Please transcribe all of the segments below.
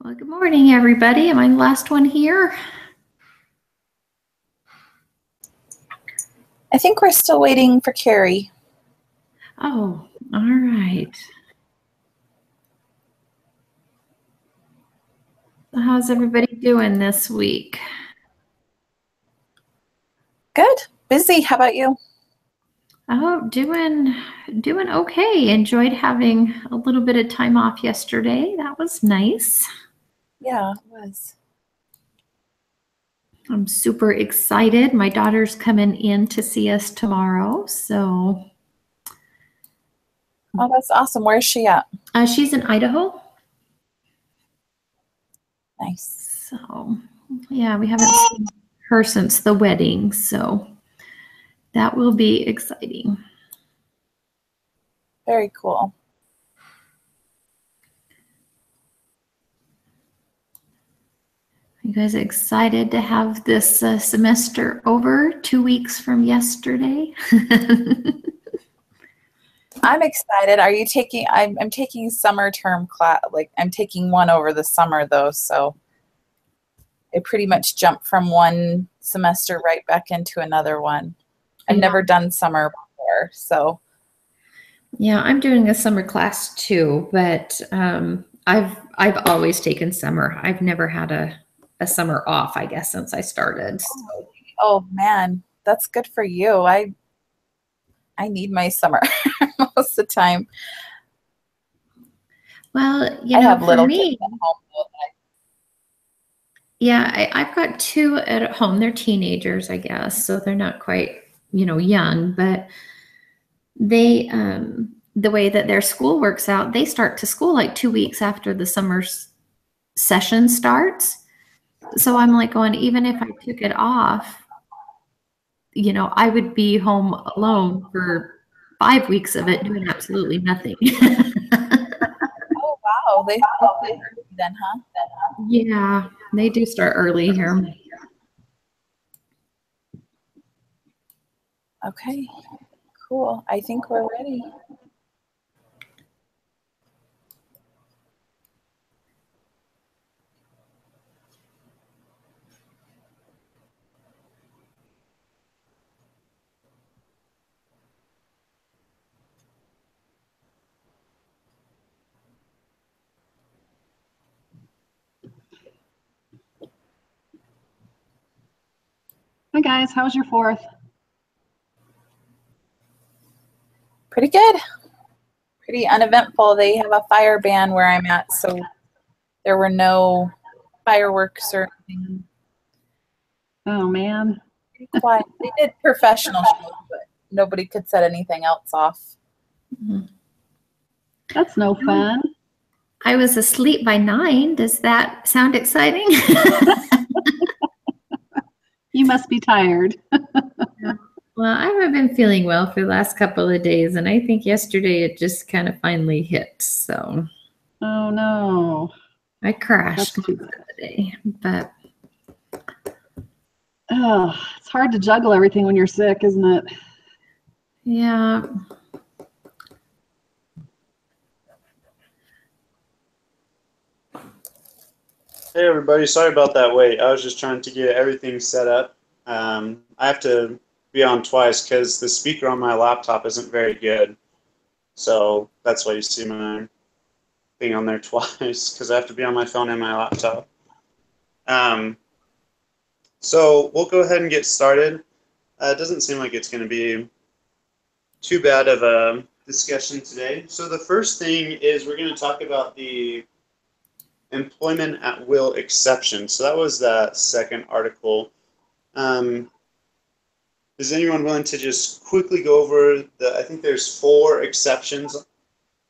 Well, good morning, everybody. Am I the last one here? I think we're still waiting for Carrie. Oh, all right. How's everybody doing this week? Good. Busy. How about you? Oh, doing okay. Enjoyed having a little bit of time off yesterday. That was nice. Yeah, it was. I'm super excited. My daughter's coming in to see us tomorrow, so. Oh, that's awesome. Where is she at? She's in Idaho. Nice. So, yeah, we haven't seen her since the wedding, so that will be exciting. Very cool. You guys excited to have this semester over 2 weeks from yesterday? I'm excited. Are you taking, I'm taking summer term class, like I'm taking one over the summer though, so it pretty much jumped from one semester right back into another one. I've never done summer before, so. Yeah, I'm doing a summer class too, but I've always taken summer. I've never had a summer off, I guess, since I started. So. Oh man, that's good for you. I need my summer most of the time. Well, you I know, have little for me, kids at home. yeah, I've got two at home. They're teenagers, I guess, so they're not quite, young, but they, the way that their school works out, they start to school like 2 weeks after the summer session starts. So I'm like going, even if I took it off, I would be home alone for 5 weeks of it doing absolutely nothing. Oh, wow. They then, huh? Yeah, they do start early here. Okay, cool. I think we're ready. Hi guys, how was your 4th? Pretty good. Pretty uneventful. They have a fire ban where I'm at, so there were no fireworks or anything. Oh man. Pretty quiet. They did professional shows, but nobody could set anything else off. That's no fun. I was asleep by 9. Does that sound exciting? You must be tired. Well, I haven't been feeling well for the last couple of days, and I think yesterday it just kind of finally hit. So Oh no. I crashed That's too most bad. of the day, but Oh, it's hard to juggle everything when you're sick, isn't it? yeah. Hey everybody, sorry about that wait. I was just trying to get everything set up. I have to be on twice because the speaker on my laptop isn't very good. So that's why you see my thing on there twice, because I have to be on my phone and my laptop. So we'll go ahead and get started. It doesn't seem like it's going to be too bad of a discussion today. So the first thing is we're going to talk about the employment at will exception. So that was that second article. Is anyone willing to just quickly go over I think there's 4 exceptions,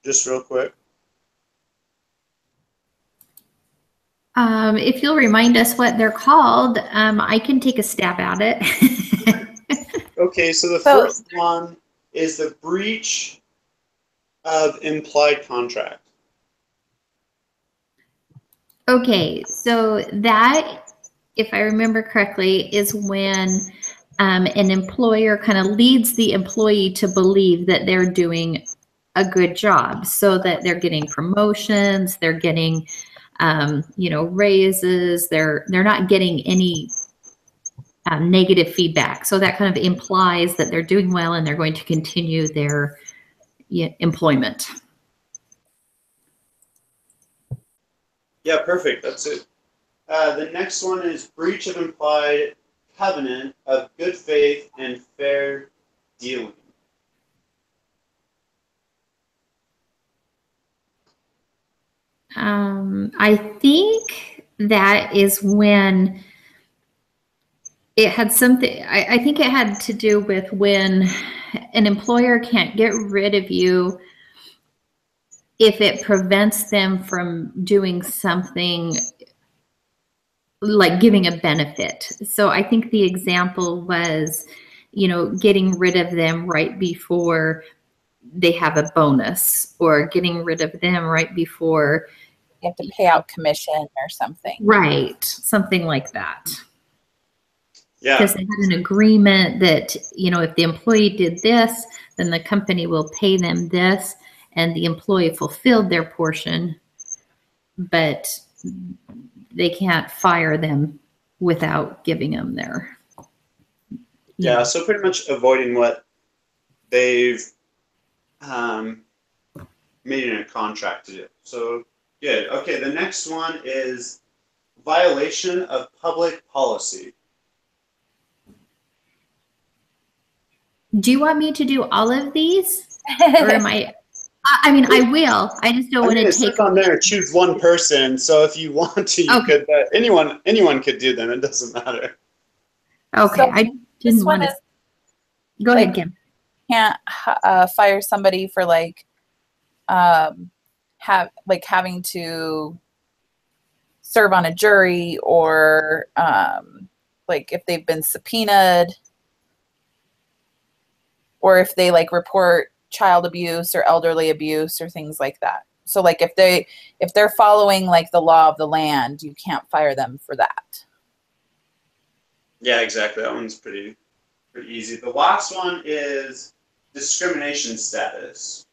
just real quick. If you'll remind us what they're called, I can take a stab at it. Okay, so the first one is the breach of implied contract. Okay, so that, if I remember correctly, is when an employer kind of leads the employee to believe that they're doing a good job, so that they're getting promotions, they're getting, raises, they're not getting any negative feedback. So that kind of implies that they're doing well and they're going to continue their employment. Yeah, perfect. That's it. The next one is breach of implied covenant of good faith and fair dealing. I think that is when it had something, I think it had to do with when an employer can't get rid of you if it prevents them from doing something like giving a benefit. So I think the example was, getting rid of them right before they have a bonus, or getting rid of them right before You have to pay out commission or something. Right, something like that. Yeah. Because they had an agreement that, if the employee did this, then the company will pay them this, and the employee fulfilled their portion, but they can't fire them without giving them their. Yeah, so pretty much avoiding what they've made in a contract to do. So good. Okay, the next one is violation of public policy. Do you want me to do all of these? Or am I mean, I will. I just don't want to take on there. Choose one person. So if you want to, you could. But anyone could do them. It doesn't matter. Okay, So I didn't want to. Go ahead, Kim. Can't fire somebody for having to serve on a jury, or if they've been subpoenaed, or if they report child abuse or elderly abuse or things like that. So if they're following the law of the land, you can't fire them for that. Yeah, exactly. That one's pretty easy. The last one is discrimination statutes.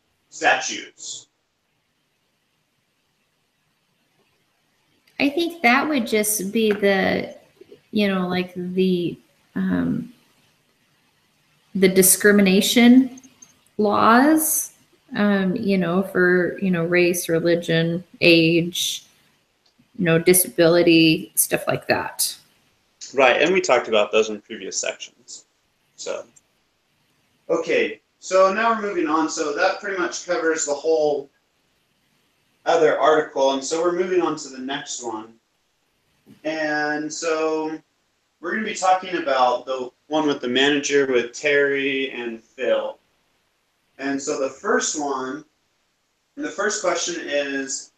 I think that would just be the, the discrimination laws, for, race, religion, age, disability, stuff like that. Right, and we talked about those in previous sections. So, okay, so now we're moving on. So that pretty much covers the whole other article, and so we're moving on to the next one. And so we're going to be talking about the one with the manager with Terry and Phil. And so the first question is,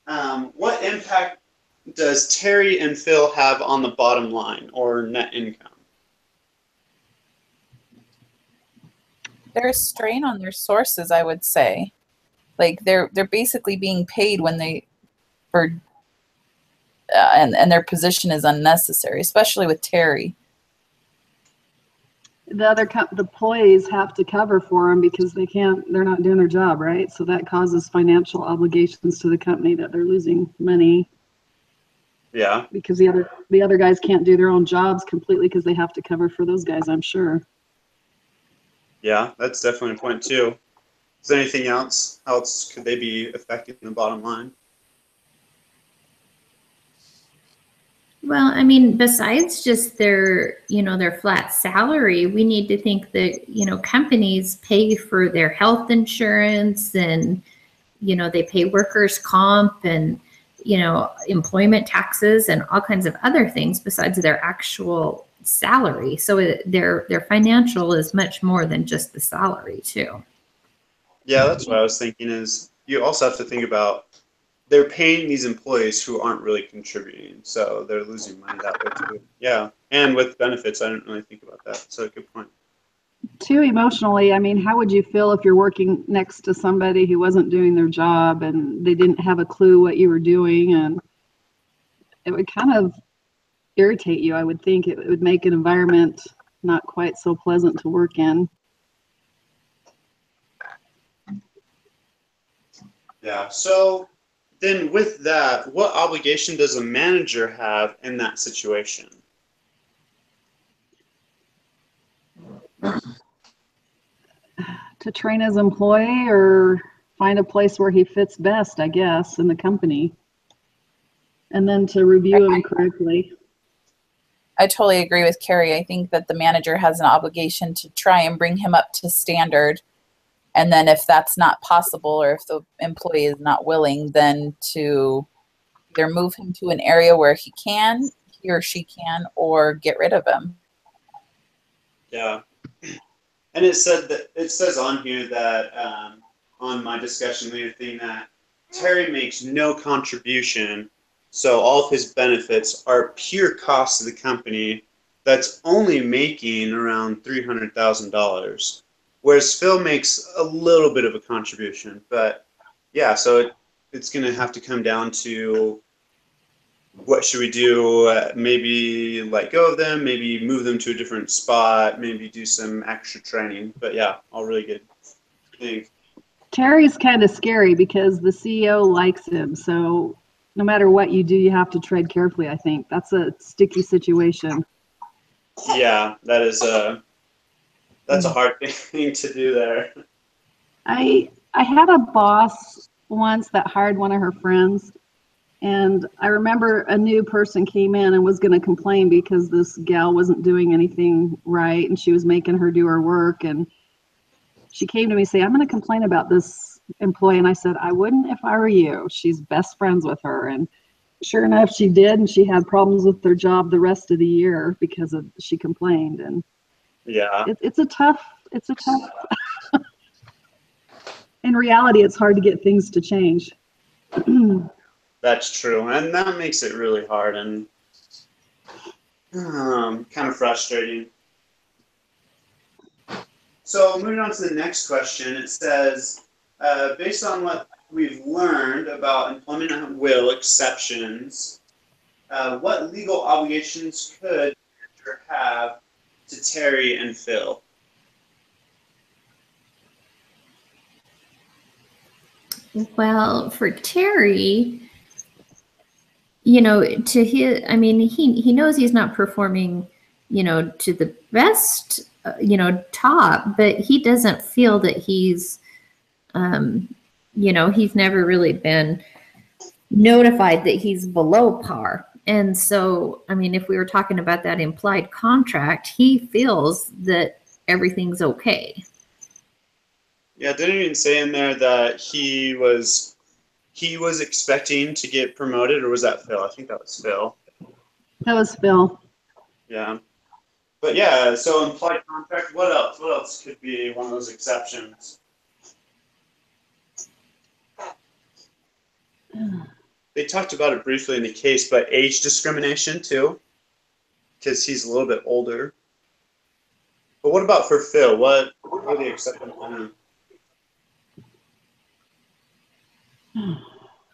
what impact does Terry and Phil have on the bottom line or net income? they're a strain on their sources, I would say. Like they're basically being paid when they for and their position is unnecessary, especially with Terry. The employees have to cover for them because they're not doing their job, right? So that causes financial obligations to the company that they're losing money Yeah. because the other guys can't do their own jobs completely because they have to cover for those guys, I'm sure. Yeah, that's definitely a point too. Is there anything else? How else could they be affecting the bottom line? Well, I mean, besides just their, their flat salary, we need to think that, companies pay for their health insurance and, they pay workers' comp and, employment taxes and all kinds of other things besides their actual salary. So their financial is much more than just the salary too. Yeah, that's what I was thinking is you also have to think about they're paying these employees who aren't really contributing, so they're losing money that way too. Yeah, and with benefits, I didn't really think about that. So good point. Too emotionally, I mean, how would you feel if you're working next to somebody who wasn't doing their job and they didn't have a clue what you were doing? And it would kind of irritate you, I would think. It would make an environment not quite so pleasant to work in. Yeah, so then with that, what obligation does a manager have in that situation? To train his employee or find a place where he fits best, I guess, in the company. And then to review him correctly. I totally agree with Carrie. I think that the manager has an obligation to try and bring him up to standard. And then if that's not possible or if the employee is not willing, then to either move him to an area where he or she can, or get rid of him. Yeah. And it says on here that on my discussion leader thing that Terry makes no contribution, so all of his benefits are pure cost to the company that's only making around $300,000, whereas Phil makes a little bit of a contribution. But yeah, so it's going to have to come down to what should we do? Maybe let go of them, maybe move them to a different spot, maybe do some extra training. But yeah, all really good things. Terry's kind of scary because the CEO likes him. So no matter what you do, you have to tread carefully, I think. That's a sticky situation. Yeah, that's a hard thing to do there. I had a boss once that hired one of her friends. And I remember a new person came in and was going to complain because this gal wasn't doing anything right and she was making her do her work. And she came to me saying, I'm going to complain about this employee. And I said, I wouldn't if I were you. She's best friends with her. And sure enough, she did. And she had problems with their job the rest of the year because she complained. And yeah, it's a tough, in reality, it's hard to get things to change. that's true. And that makes it really hard and kind of frustrating. So moving on to the next question, it says, based on what we've learned about employment at will exceptions, what legal obligations could the manager have to Terry and Phil? Well, for Terry, he knows he's not performing, to the best, top, but he doesn't feel that he's, he's never really been notified that he's below par. And so, if we were talking about that implied contract, he feels that everything's okay. Yeah, didn't even say in there that he was expecting to get promoted, or was that Phil? I think that was Phil. That was Phil. Yeah. But yeah, so implied contract, what else? What else could be one of those exceptions? They talked about it briefly in the case, but age discrimination too, because he's a little bit older. But what about for Phil? What are they accepting on him?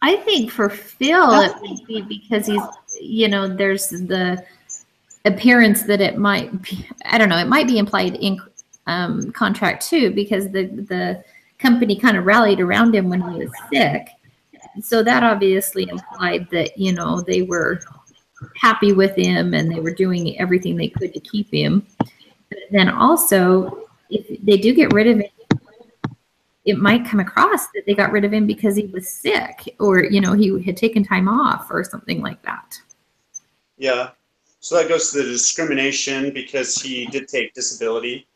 I think for Phil, it would be because he's, there's the appearance that it might be, I don't know, it might be implied in contract too, because the company kind of rallied around him when he was sick. So that obviously implied that, they were happy with him and they were doing everything they could to keep him. But then also, if they do get rid of him, it might come across that they got rid of him because he was sick or, he had taken time off or something like that. Yeah. So that goes to the discrimination because he did take disability.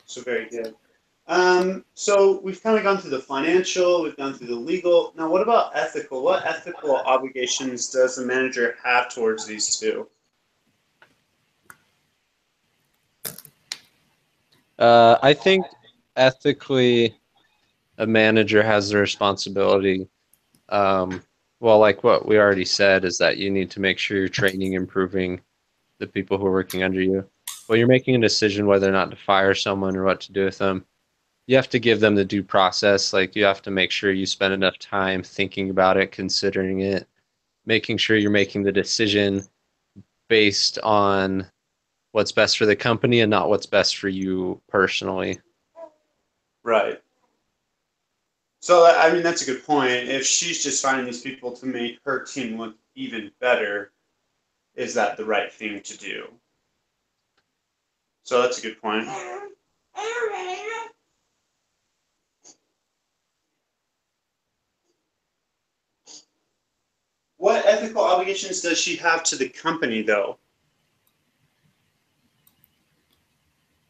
So very good. So we've kind of gone through the financial, we've gone through the legal. Now, what about ethical? What ethical obligations does the manager have towards these two? I think ethically, a manager has the responsibility. Well, like what we already said, is that you need to make sure you're training, improving the people who are working under you. When you're making a decision whether or not to fire someone or what to do with them, you have to give them the due process. Like, you have to make sure you spend enough time thinking about it, considering it, making sure you're making the decision based on what's best for the company and not what's best for you personally. Right. So, I mean, that's a good point. If she's just finding these people to make her team look even better, is that the right thing to do? So that's a good point. What ethical obligations does she have to the company, though?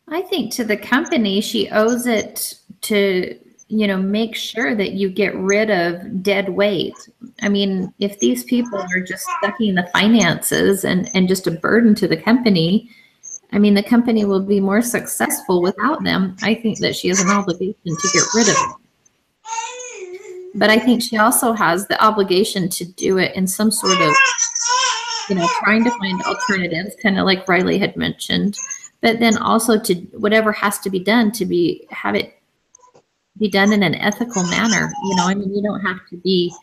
I think to the company, she owes it to, make sure that you get rid of dead weight. I mean, if these people are just sucking the finances and just a burden to the company, I mean, the company will be more successful without them. I think that she has an obligation to get rid of them. But I think she also has the obligation to do it in some sort of, trying to find alternatives, kind of like Riley had mentioned, but then also to whatever has to be done to have it be done in an ethical manner. I mean, you don't have to be,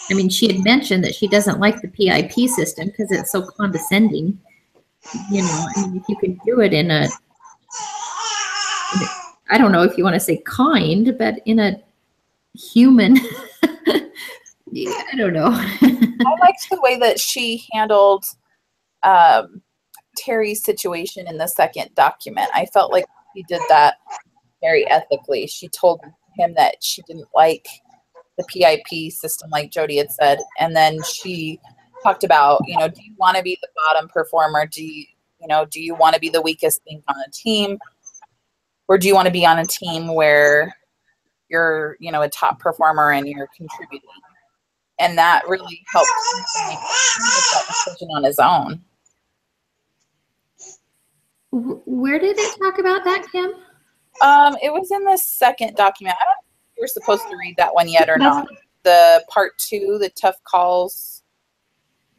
I mean, she had mentioned that she doesn't like the PIP system because it's so condescending. I mean, if you can do it in a, I don't know if you want to say kind, but in a human, yeah, I don't know. I liked the way that she handled Terry's situation in the second document. I felt like she did that very ethically. She told him that she didn't like the PIP system, like Jody had said, and then she talked about, do you want to be the bottom performer? Do you want to be the weakest link on a team, or do you want to be on a team where you're, a top performer and you're contributing? And that really helped him to make that decision on his own. Where did it talk about that, Kim? It was in the second document. I don't know if you were supposed to read that one yet or not. The part 2, the tough calls.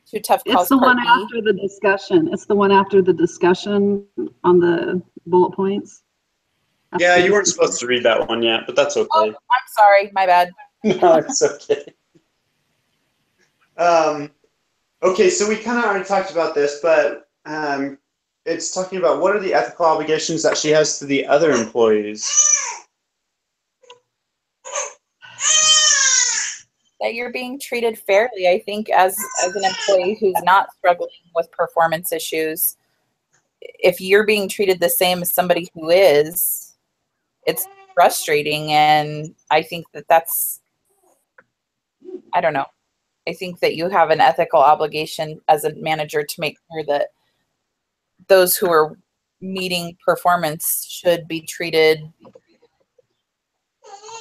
2 tough calls. It's the one after the discussion. It's the one after the discussion on the bullet points. Yeah, you weren't supposed to read that one yet, but that's okay. Oh, I'm sorry. My bad. No, it's okay. Okay, so we kind of already talked about this, but it's talking about what are the ethical obligations that she has to the other employees. That you're being treated fairly, I think, as an employee who's not struggling with performance issues. If you're being treated the same as somebody who is, it's frustrating, and I think that's, I don't know. I think that you have an ethical obligation as a manager to make sure that those who are meeting performance should be treated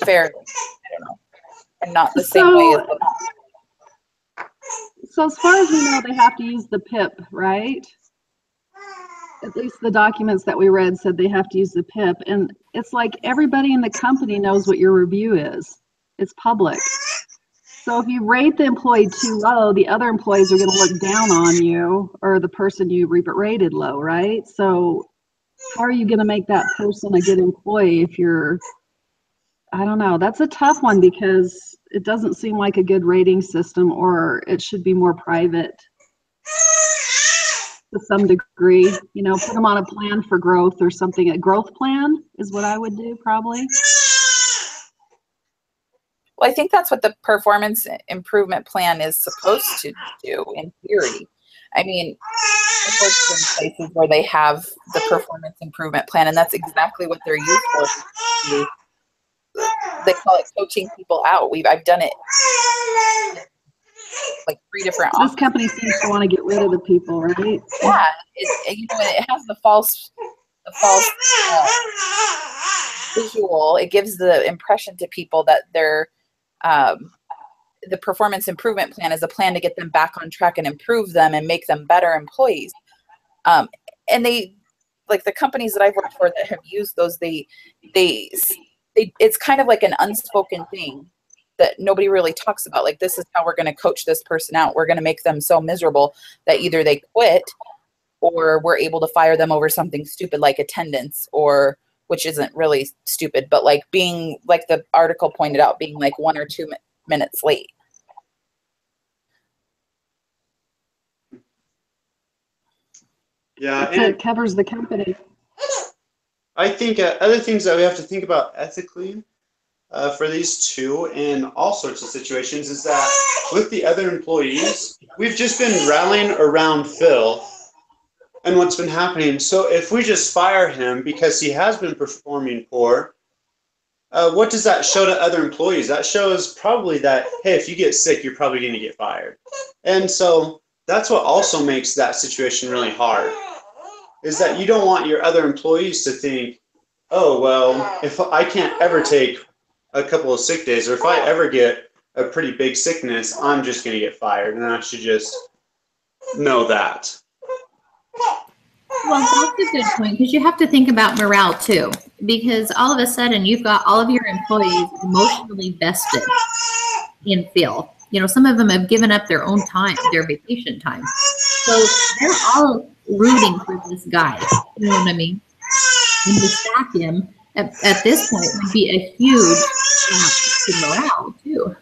fairly. I don't know. And not the same way as them. So as far as we know, they have to use the PIP, right? At least the documents that we read said they have to use the PIP. And it's like everybody in the company knows what your review is. It's public. So if you rate the employee too low, the other employees are going to look down on you or the person you rated low, right? So how are you going to make that person a good employee if you're, I don't know. That's a tough one because it doesn't seem like a good rating system, or it should be more private to some degree. You know, put them on a plan for growth or something. A growth plan is what I would do probably. Well, I think that's what the performance improvement plan is supposed to do in theory. I mean, I've worked in places where they have the performance improvement plan, and that's exactly what they're used for. They call it coaching people out. I've done it like 3 different This company seems to want to get rid of the people, right? Yeah, it has the false visual. It gives the impression to people that they're the performance improvement plan is a plan to get them back on track and improve them and make them better employees. And they, like the companies that I've worked for that have used those, it's kind of like an unspoken thing that nobody really talks about. Like, this is how we're going to coach this person out. We're going to make them so miserable that either they quit or we're able to fire them over something stupid like attendance, or which isn't really stupid, but like being, like the article pointed out, being like 1 or 2 minutes late. Yeah, It covers the company. I think other things that we have to think about ethically for these two in all sorts of situations is that with the other employees, we've just been rallying around Phil and what's been happening. So if we just fire him because he has been performing poor, what does that show to other employees? That shows probably that, hey, if you get sick, you're probably going to get fired. And so that's what also makes that situation really hard, is that you don't want your other employees to think, oh, well, if I can't ever take a couple of sick days, or if I ever get a pretty big sickness, I'm just going to get fired, and I should just know that. Well, that's a good point, because you have to think about morale too, because all of a sudden you've got all of your employees emotionally vested in Phil. You know, some of them have given up their own time, their vacation time. So they're all rooting for this guy. You know what I mean? And to sack him at this point would be a huge to morale too.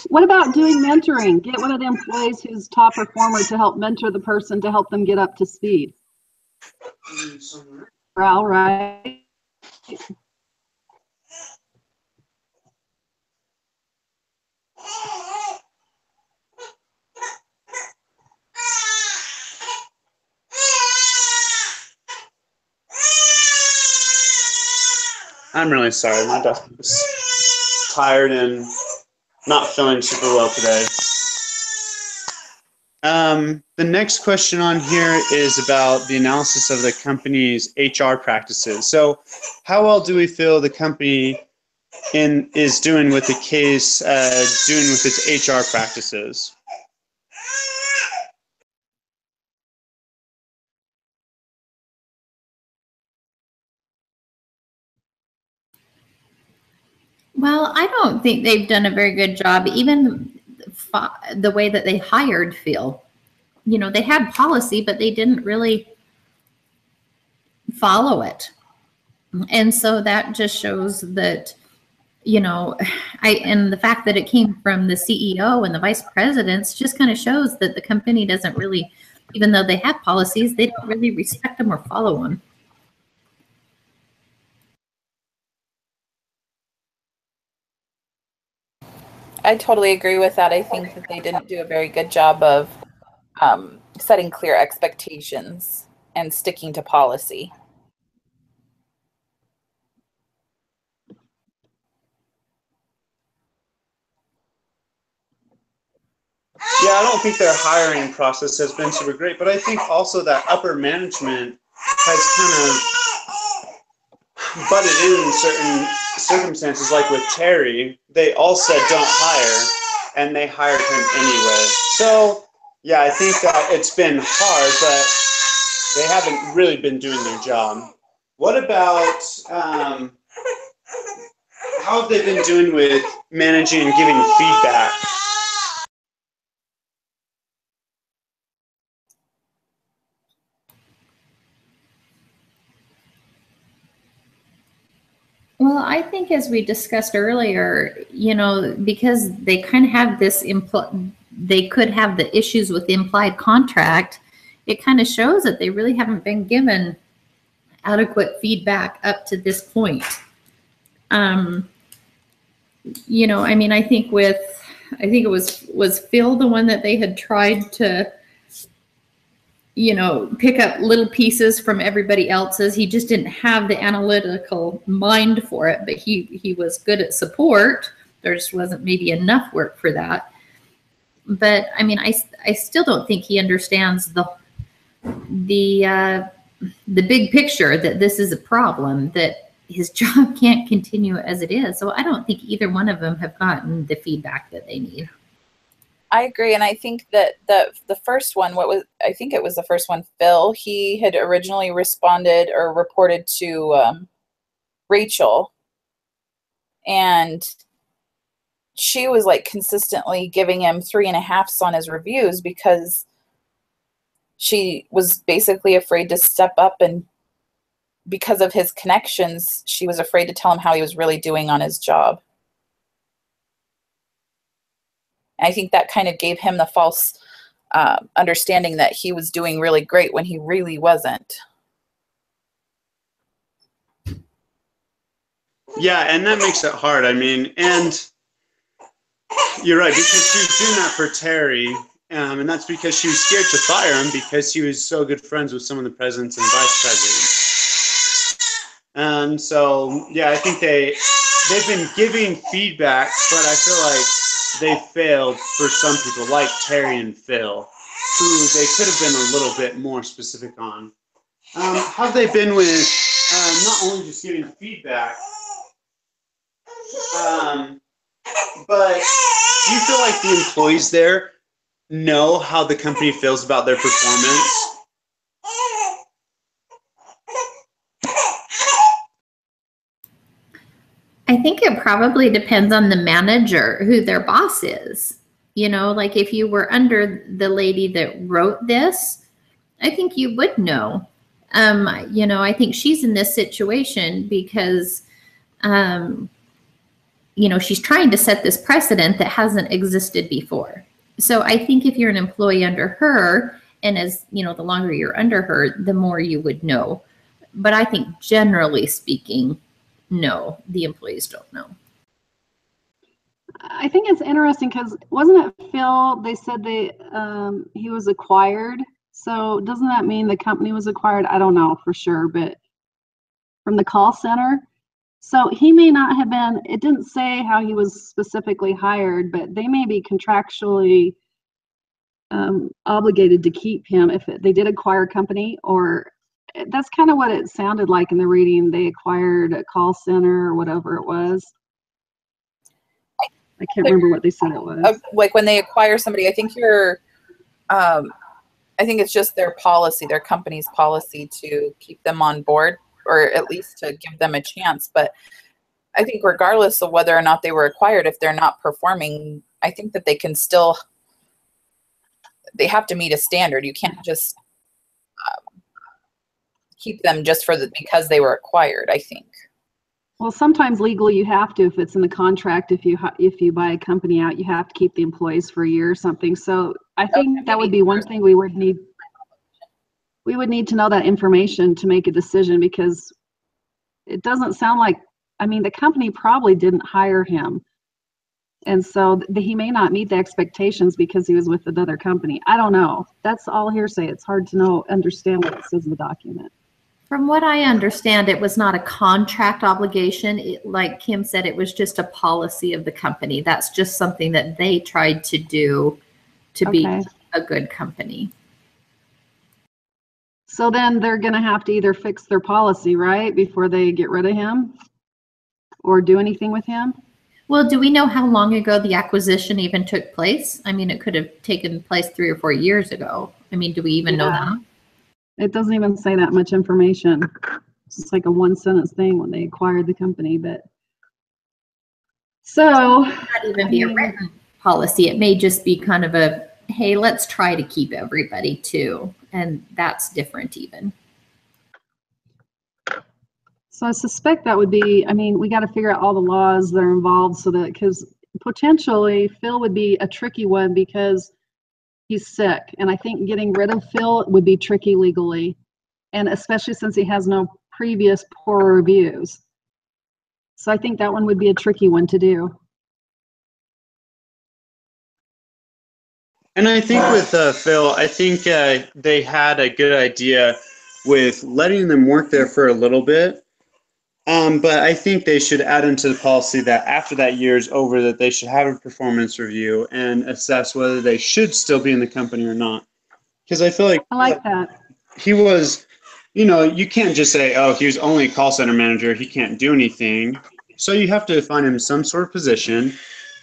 What about doing mentoring? Get one of the employees who's top performer to help mentor the person to help them get up to speed. Morale, right? I'm really sorry. My dog was tired and not feeling super well today. The next question on here is about the analysis of the company's HR practices. So how well do we feel the company is doing with the case, doing with its HR practices? Well, I don't think they've done a very good job, even the way that they hired Phil. You know, they had policy, but they didn't really follow it. And so that just shows that, you know, and the fact that it came from the CEO and the vice presidents just kind of shows that the company doesn't really, even though they have policies, they don't really respect them or follow them. I totally agree with that. I think that they didn't do a very good job of setting clear expectations and sticking to policy. Yeah, I don't think their hiring process has been super great, but I think also that upper management has kind of butted in certain circumstances, like with Terry. They all said don't hire, and they hired him anyway. So yeah, I think that it's been hard, but they haven't really been doing their job. What about how how have they been doing with managing and giving feedback? Well, I think as we discussed earlier, because they kind of have this they could have the issues with implied contract, it kind of shows that they really haven't been given adequate feedback up to this point. I mean, I think it was Phil, the one that they had tried to, pick up little pieces from everybody else's. He just didn't have the analytical mind for it, but he was good at support. There just wasn't maybe enough work for that. But I mean, I still don't think he understands the big picture, that this is a problem, that his job can't continue as it is. So I don't think either one of them have gotten the feedback that they need. I agree, and I think that the first one, I think it was the first one, Phil, he had originally responded or reported to Rachel, and she was like consistently giving him 3.5s on his reviews because she was basically afraid to step up, and because of his connections, she was afraid to tell him how he was really doing on his job. I think that kind of gave him the false understanding that he was doing really great when he really wasn't. Yeah, and that makes it hard. I mean, and you're right, because she was doing that for Terry, and that's because she was scared to fire him because he was so good friends with some of the presidents and vice presidents. And so, yeah, I think they've been giving feedback, but I feel like they failed for some people, like Terry and Phil, who they could have been a little bit more specific on. How have they been with not only just giving feedback, but do you feel like the employees there know how the company feels about their performance? I think it probably depends on the manager, who their boss is. Like if you were under the lady that wrote this, I think you would know. I think she's in this situation because, she's trying to set this precedent that hasn't existed before. So I think if you're an employee under her, and as, the longer you're under her, the more you would know. But I think generally speaking, no, the employees don't know. I think it's interesting because wasn't it Phil? They said he was acquired. So doesn't that mean the company was acquired? I don't know for sure, but from the call center. So he may not have been. It didn't say how he was specifically hired, but they may be contractually obligated to keep him if they did acquire a company, or that's kind of what it sounded like in the reading. They acquired a call center or whatever it was. I can't remember what they said it was. Like when they acquire somebody, I think I think it's just their policy, their company's policy to keep them on board, or at least to give them a chance. But I think regardless of whether or not they were acquired, if they're not performing, I think that they can still, they have to meet a standard. You can't just keep them just because they were acquired, I think. Well, sometimes legally you have to, if it's in the contract, if you buy a company out, you have to keep the employees for a year or something. So I think that would be one thing we would need to know, that information to make a decision, because it doesn't sound like, I mean, the company probably didn't hire him. And so he may not meet the expectations because he was with another company. I don't know. That's all hearsay. It's hard to understand what it says in the document. From what I understand, it was not a contract obligation. Like Kim said, it was just a policy of the company. That's just something that they tried to do to be a good company. So then they're going to have to either fix their policy, right, before they get rid of him or do anything with him? Well, do we know how long ago the acquisition even took place? I mean, it could have taken place 3 or 4 years ago. I mean, do we even know that? It doesn't even say that much information. It's just like a one-sentence thing when they acquired the company. But So, Not even be a written policy. It may just be kind of a, hey, let's try to keep everybody too. And that's different even. so I suspect that would be, I mean, we got to figure out all the laws that are involved so that, because potentially Phil would be a tricky one because he's sick. And I think getting rid of Phil would be tricky legally. And especially since he has no previous poor reviews. So I think that one would be a tricky one to do. And I think with Phil, I think they had a good idea with letting them work there for a little bit. But I think they should add into the policy that after that year is over, that they should have a performance review and assess whether they should still be in the company or not. Because I feel like I like that. he was, you know, you can't just say, oh, he was only a call center manager, he can't do anything. So you have to find him some sort of position.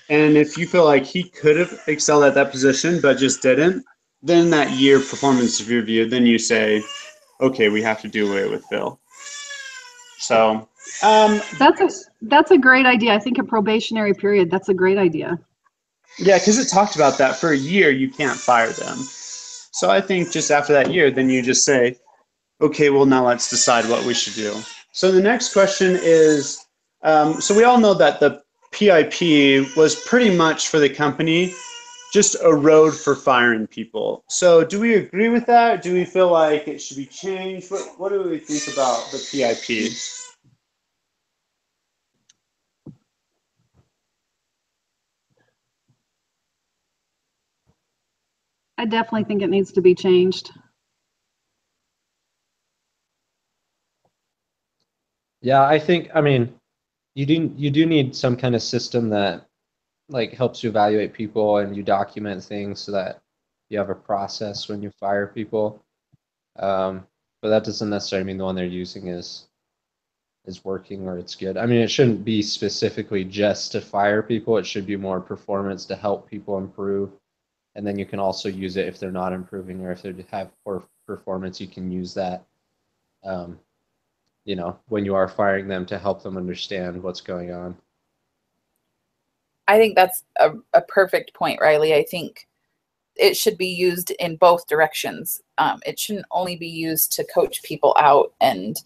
And if you feel like he could have excelled at that position but just didn't, then that year performance review, then you say, okay, we have to do away with Phil. So that's a great idea. I think a probationary period, that's a great idea. yeah, because it talked about that for a year, you can't fire them. So I think just after that year, then you just say, okay, well, now let's decide what we should do. So the next question is, so we all know that the PIP was pretty much for the company just a road for firing people. So do we agree with that? Do we feel like it should be changed? What do we think about the PIP? I definitely think it needs to be changed. Yeah, I think, I mean, you do need some kind of system that like helps you evaluate people and you document things so that you have a process when you fire people. But that doesn't necessarily mean the one they're using is working or it's good. I mean, it shouldn't be specifically just to fire people. It should be more performance to help people improve. And then you can also use it if they're not improving or if they have poor performance, you can use that, you know, when you are firing them to help them understand what's going on. I think that's a perfect point, Riley. I think it should be used in both directions. It shouldn't only be used to coach people out and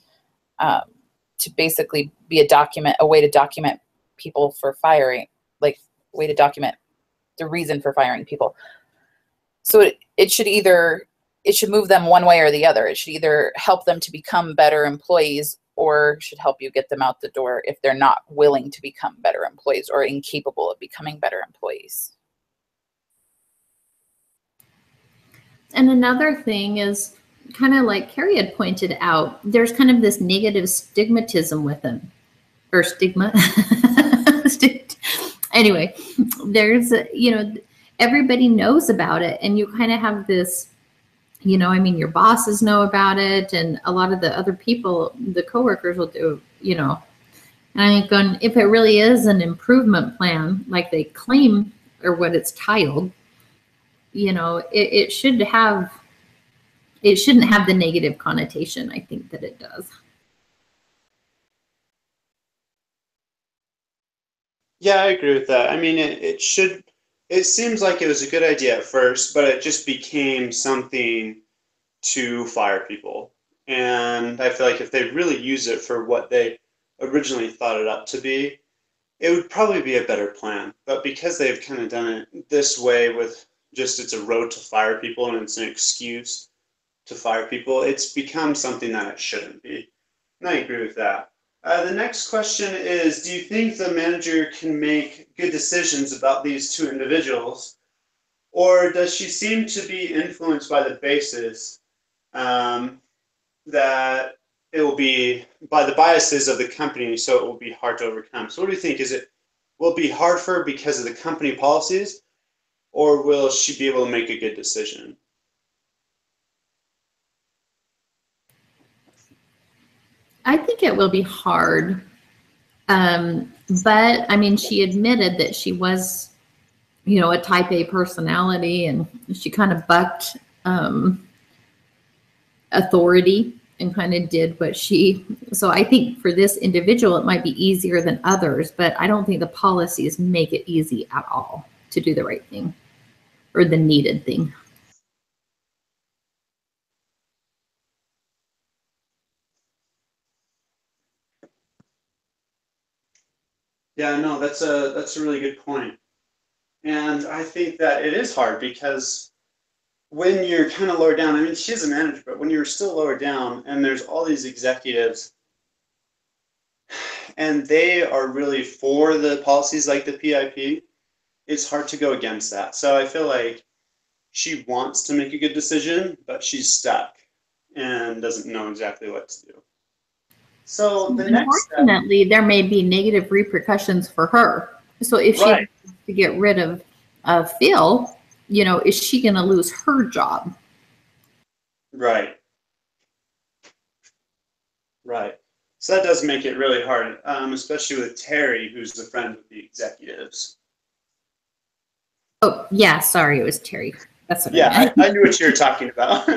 to basically be a way to document people for firing, like way to document the reason for firing people. So it should move them one way or the other. It should either help them to become better employees or should help you get them out the door if they're not willing to become better employees or incapable of becoming better employees. And another thing is kind of like Carrie had pointed out, there's kind of this negative stigmatism with them, or stigma. Anyway, there's, you know, everybody knows about it, and you kind of have this, you know, I mean, your bosses know about it, and a lot of the other people, the coworkers will do, you know. And I think if it really is an improvement plan, like they claim, or what it's titled, you know, it shouldn't have the negative connotation, I think, that it does. Yeah, I agree with that. I mean, it seems like it was a good idea at first, but it just became something to fire people. And I feel like if they really use it for what they originally thought it up to be, it would probably be a better plan. But because they've kind of done it this way with just it's a road to fire people and it's an excuse to fire people, it's become something that it shouldn't be. And I agree with that. The next question is, do you think the manager can make good decisions about these two individuals, or does she seem to be influenced by the basis that it will be by the biases of the company, so it will be hard to overcome? So what do you think? Will it be hard for her because of the company policies, or will she be able to make a good decision? I think it will be hard. But I mean, she admitted that she was, you know, a type A personality, and she kind of bucked authority and kind of did what she, so I think for this individual, it might be easier than others, but I don't think the policies make it easy at all to do the right thing or the needed thing. Yeah, no, that's a really good point. And I think that it is hard because when you're kind of lower down, I mean, she's a manager, but when you're still lower down and there's all these executives and they are really for the policies like the PIP, it's hard to go against that. So I feel like she wants to make a good decision, but she's stuck and doesn't know exactly what to do. So the next step, Unfortunately, there may be negative repercussions for her. So if she Right. wants to get rid of Phil, you know, is she going to lose her job? right. Right. So that does make it really hard, especially with Terry, who's the friend with the executives. Oh, yeah, sorry, it was Terry. That's what I Yeah, meant. I knew what you were talking about.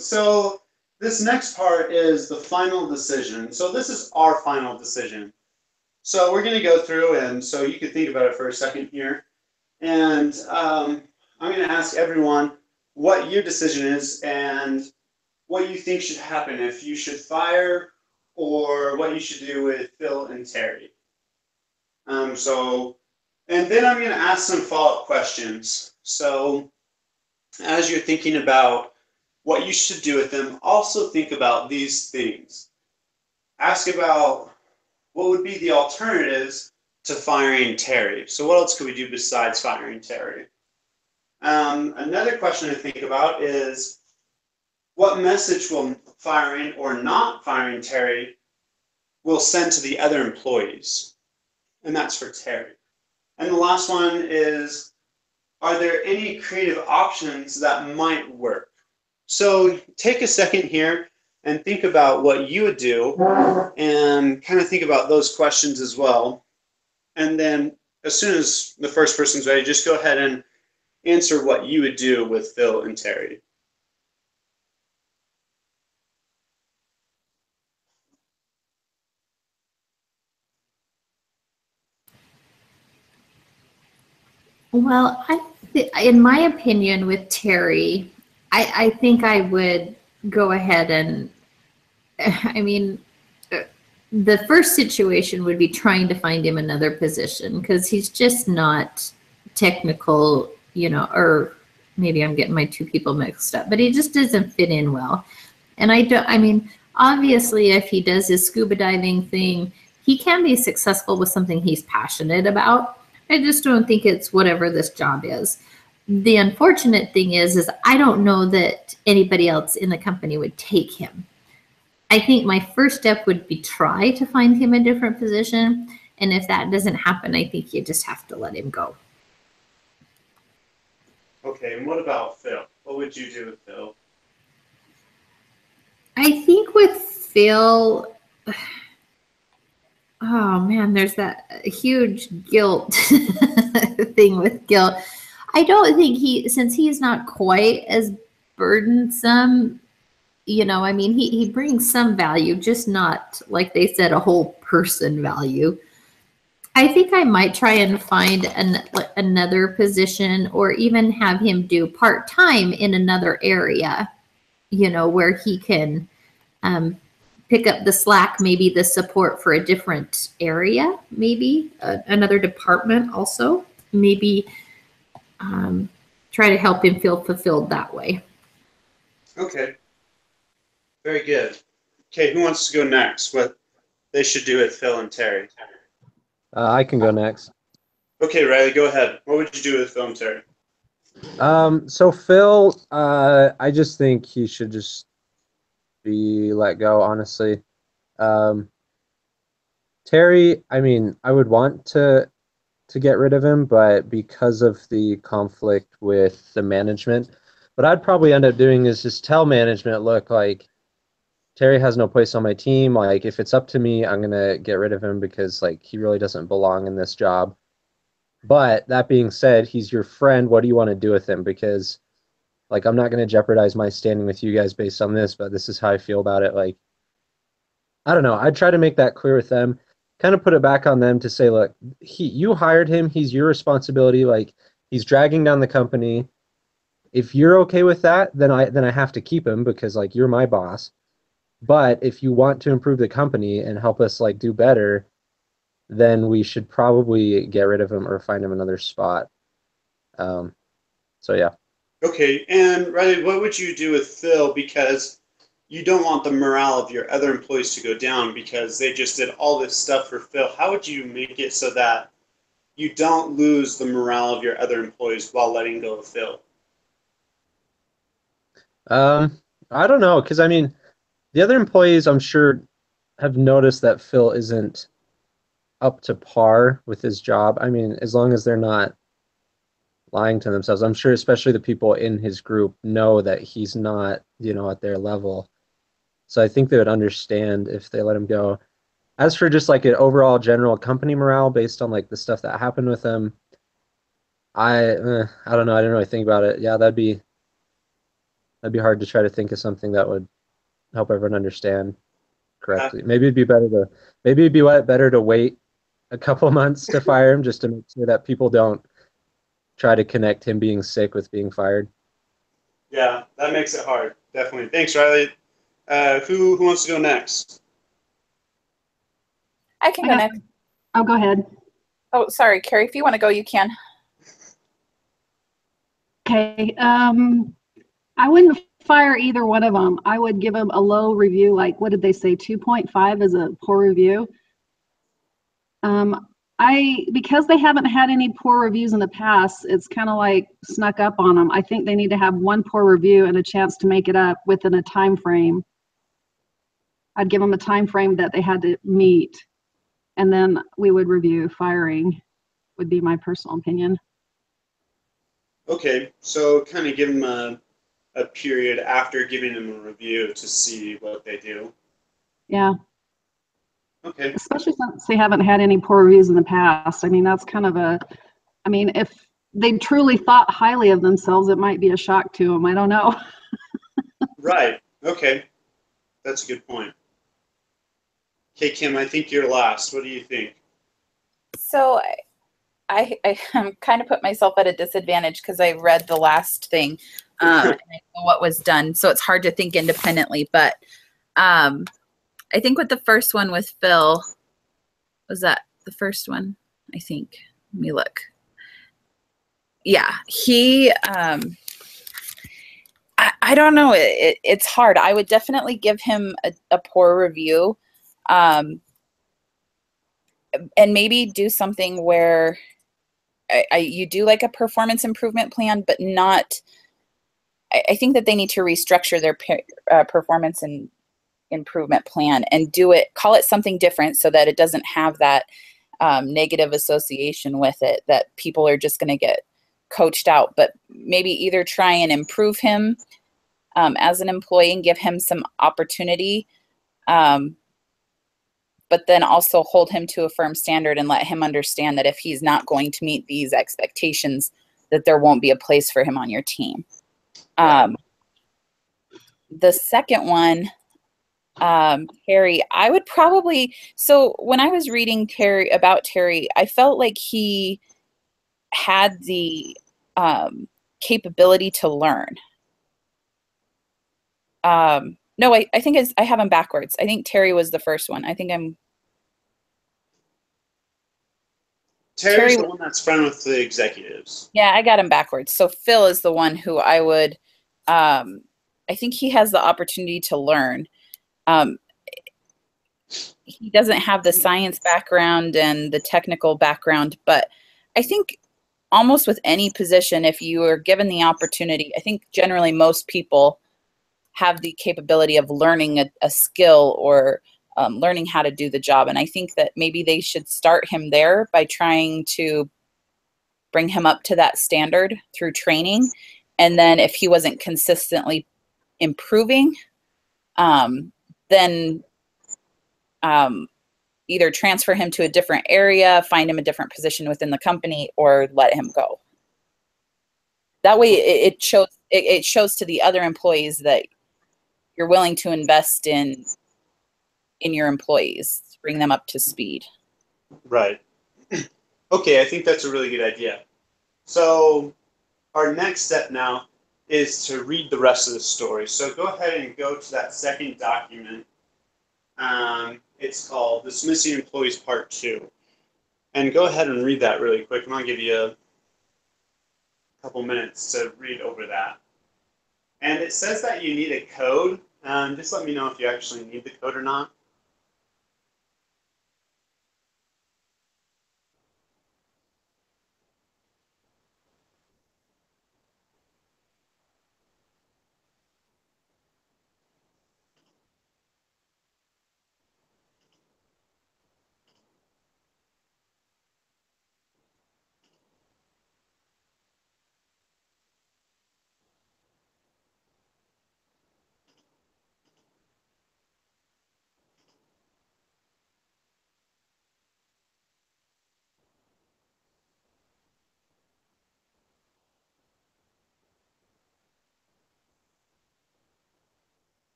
So this next part is the final decision. So this is our final decision. So we're going to go through, and so you can think about it for a second here. And I'm going to ask everyone what your decision is and what you think should happen, if you should fire or what you should do with Phil and Terry. And then I'm going to ask some follow-up questions. So as you're thinking about what you should do with them, also think about these things. Ask about what would be the alternatives to firing Terry. So what else could we do besides firing Terry? Another question to think about is what message will firing or not firing Terry will send to the other employees? And that's for Terry. And the last one is, are there any creative options that might work? So take a second here and think about what you would do and kind of think about those questions as well. And then as soon as the first person's ready, just go ahead and answer what you would do with Phil and Terry. Well, in my opinion, with Terry, I think I would go ahead and, I mean, the first situation would be trying to find him another position because he's just not technical, you know, or maybe I'm getting my two people mixed up, but he just doesn't fit in well. And I mean, obviously, if he does his scuba diving thing, he can be successful with something he's passionate about. I just don't think it's whatever this job is. The unfortunate thing is I don't know that anybody else in the company would take him. I think my first step would be try to find him a different position. And if that doesn't happen, I think you just have to let him go. Okay, and what about Phil? What would you do with Phil? I think with Phil, oh man, there's that huge guilt thing with guilt. I don't think since he's not quite as burdensome, you know, I mean, he brings some value, just not, like they said, a whole person value. I think I might try and find another position or even have him do part-time in another area, you know, where he can pick up the slack, maybe the support for a different area, maybe another department also, maybe try to help him feel fulfilled that way. Okay. Very good. Okay, who wants to go next? What they should do with Phil and Terry? I can go next. Okay, Riley, go ahead. What would you do with Phil and Terry? So Phil, I just think he should just be let go, honestly. Terry, I mean, I would want to get rid of him, but because of the conflict with the management, what I'd probably end up doing is just tell management, look, like, Terry has no place on my team. Like, if it's up to me, I'm going to get rid of him because, like, he really doesn't belong in this job. But that being said, he's your friend. What do you want to do with him? Because, Like, I'm not going to jeopardize my standing with you guys based on this, but this is how I feel about it. Like, I don't know. I try to make that clear with them, kind of put it back on them to say, look, you hired him. He's your responsibility. Like, he's dragging down the company. If you're okay with that, then I have to keep him because like you're my boss. But if you want to improve the company and help us like do better, then we should probably get rid of him or find him another spot. So yeah. Okay, and Riley, what would you do with Phil? Because you don't want the morale of your other employees to go down because they just did all this stuff for Phil. How would you make it so that you don't lose the morale of your other employees while letting go of Phil? I don't know, because I mean, the other employees, I'm sure, have noticed that Phil isn't up to par with his job. I mean, as long as they're not lying to themselves, I'm sure, especially the people in his group know that he's not, at their level. So I think they would understand if they let him go. As for just like an overall general company morale based on like the stuff that happened with him, I don't know. I didn't really think about it. Yeah, that'd be hard to try to think of something that would help everyone understand correctly. Maybe it'd be better to wait a couple months to fire him just to make sure that people don't try to connect him being sick with being fired. Yeah, that makes it hard. Definitely. Thanks, Riley. Who wants to go next? I can go next. Oh, go ahead. Oh, sorry, Carrie. If you want to go, you can. Okay. I wouldn't fire either one of them. I would give them a low review. Like, what did they say? 2.5 is a poor review. Because they haven't had any poor reviews in the past, it's kind of like snuck up on them. I think they need to have one poor review and a chance to make it up within a time frame. I'd give them a time frame that they had to meet, and then we would review firing, would be my personal opinion. Okay, so kind of give them a period after giving them a review to see what they do. Yeah. Okay. Especially since they haven't had any poor reviews in the past. I mean, that's kind of if they truly thought highly of themselves, it might be a shock to them. I don't know. Right. Okay. That's a good point. Okay, Kim, I think you're last. What do you think? So I kind of put myself at a disadvantage because I read the last thing and I know what was done. So it's hard to think independently. But I think with the first one with Phil, was that the first one? I think. Let me look. Yeah, he, I don't know. It's hard. I would definitely give him a poor review. And maybe do something where you do like a performance improvement plan, but not, I think that they need to restructure their performance and improvement plan and call it something different so that it doesn't have that negative association with it, that people are just going to get coached out, but maybe either try and improve him as an employee and give him some opportunity, but then also hold him to a firm standard and let him understand that if he's not going to meet these expectations, that there won't be a place for him on your team. The second one, Terry, I would probably, so when I was reading about Terry, I felt like he had the capability to learn. No, I think I have him backwards. I think Terry was the first one. I think Terry's the one that's friend with the executives. Yeah, I got him backwards. So Phil is the one who I would, I think he has the opportunity to learn. He doesn't have the science background and the technical background, but I think almost with any position, if you are given the opportunity, I think generally most people have the capability of learning a skill or learning how to do the job. And I think that maybe they should start him there by trying to bring him up to that standard through training. And then if he wasn't consistently improving, then either transfer him to a different area, find him a different position within the company, or let him go. That way it shows to the other employees that you're willing to invest in your employees, to bring them up to speed. Right. Okay, I think that's a really good idea. So our next step now is to read the rest of the story. So go ahead and go to that second document. It's called Dismissing Employees Part 2. And go ahead and read that really quick. And I'll give you a couple minutes to read over that. And it says that you need a code. Just let me know if you actually need the code or not.